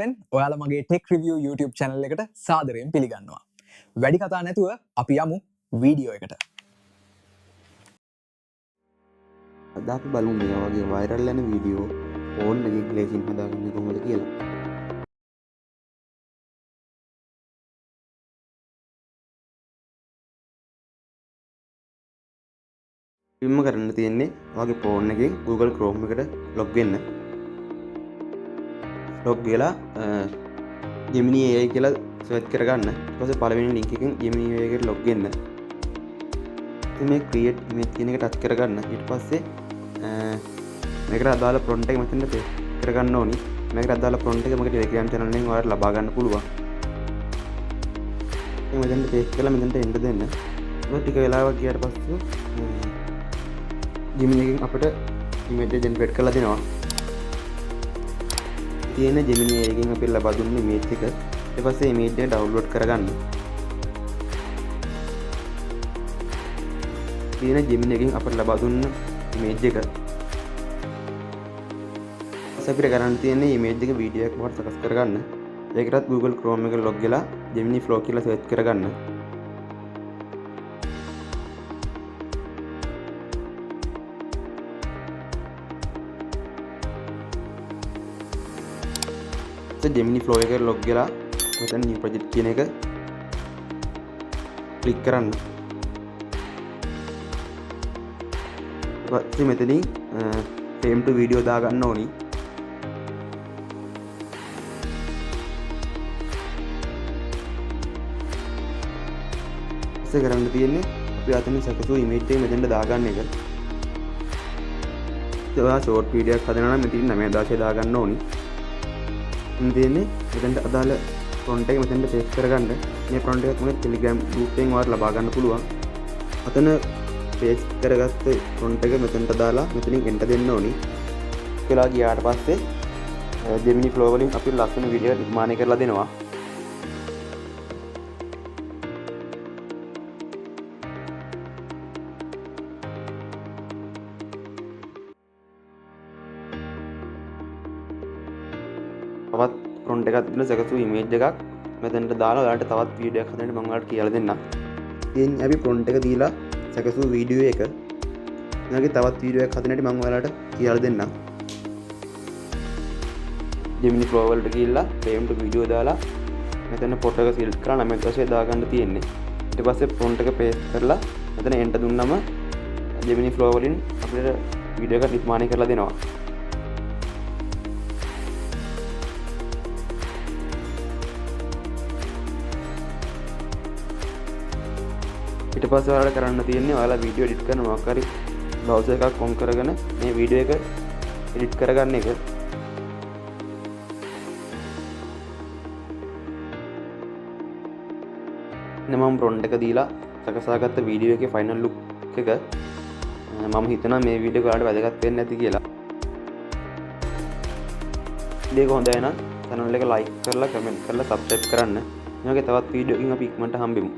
ඔයාලා මගේ tech රිවියු YouTube channel එකට සාදරයෙන් පිළිගන්නවා. වැඩි කතා නැතුව අපි යමු වීඩියෝ එකට. අද අපි බලමු මේ වගේ වෛරල් යන වීඩියෝ ෆෝන් එකේ ග්ලේසින් හදාගන්නේ කොහොමද කියලා. ඉම්ම කරන්න තියෙන්නේ ඔයාගේ ෆෝන් එකේ Google Chrome එකට log වෙන්න. log වෙලා Gemini AI කියලා සර්ච් කරගන්න. ඊට පස්සේ පළවෙනි link එකෙන් Gemini AI එකට log වෙන්න. මේ create image කියන එක ටච් කරගන්න. ඊට පස්සේ මේකට අදාළ prompt එක මෙතන paste කරගන්න ඕනි. මේකට අදාළ prompt එක මගේ Telegram channel එකෙන් ඔයාලට ලබා ගන්න පුළුවන්. මේ මෙතන paste කරලා මෙතනට එන්න දෙන්න. ඒක ටික වෙලාවක් ගියාට පස්සේ Gemini එකෙන් අපිට image එක generate කරලා දෙනවා. තියෙන Gemini එකෙන් අපි ලබා දුන්න image එක ඊට පස්සේ image එක download කරගන්න. තියෙන Gemini එකෙන් අපිට ලබා දුන්න image එක අපිට කරන්න තියෙන්නේ image එක වීඩියෝ එකක් වහට සකස් කරගන්න. ඒකටත් Google Chrome එක log වෙලා Gemini Flow කියලා search කරගන්න. Gemini Flow එක log වෙලා මෙතන new project කියන එක ක්ලික් කරන්න. ඊපස්සේ මෙතනින් frame to video දාගන්න ඕනි. ඉතින් කරන්න තියෙන්නේ අපි අතනින් සකසූ image එක මෙතෙන්ට දාගන්න එක. ඒ වගා short video එකක් හදනවා නම් මෙතනින් 9000 දාගන්න ඕනි. ඉතින් මෙතෙන්ට අදාළ prompt එක මෙතෙන්ට paste කරගන්න. මේ prompt එකත් මගේ Telegram group එකෙන් ඔයාලට ලබා ගන්න පුළුවන්. අතන paste කරගත්ත prompt එක මෙතෙන්ට දාලා මෙතනින් enter දෙන්න ඕනි. කියලා ගියාට පස්සේ Gemini Flow වලින් අපි ලස්සන වීඩියෝ නිර්මාණය කරලා දෙනවා. තවත් prompt එකක් දීලා සකසූ image එකක් මෙතනට දාලා ඔයාලට තවත් වීඩියෝ එකක් හදන්න මම ඔයාලට කියලා දෙන්නම්. ඉතින් අපි prompt එක දීලා සකසූ වීඩියෝ එක ඊළඟට තවත් වීඩියෝ එකක් හදන්නට මම ඔයාලට කියලා දෙන්නම්. Gemini Flow වලට ගිහිල්ලා frame to video දාලා මෙතන ෆොටෝ එක select කරලා 9000 දාගන්න තියෙන්නේ. ඊට පස්සේ prompt එක paste කරලා මෙතන enter දුන්නම Gemini Flow වලින් අපිට වීඩියෝ එකක් නිර්මාණය කරලා දෙනවා. ඊට පස්සේ ඔයාලට කරන්න තියෙන්නේ ඔයාලා වීඩියෝ එඩිට් කරන මොකක් හරි browser එකක් on කරගෙන මේ වීඩියෝ එක එඩිට් කරගන්න එක. මම prompt එක දීලා සකසාගත්ත වීඩියෝ එකේ final look එක මම හිතනවා මේ වීඩියෝ එක ඔයාලට වැදගත් වෙන්න ඇති කියලා. මේක හොඳයි නම් channel එක like කරලා comment කරලා subscribe කරන්න. මේ වගේ තවත් වීඩියෝ එකකින් අපි ඉක්මනට හම්බෙමු.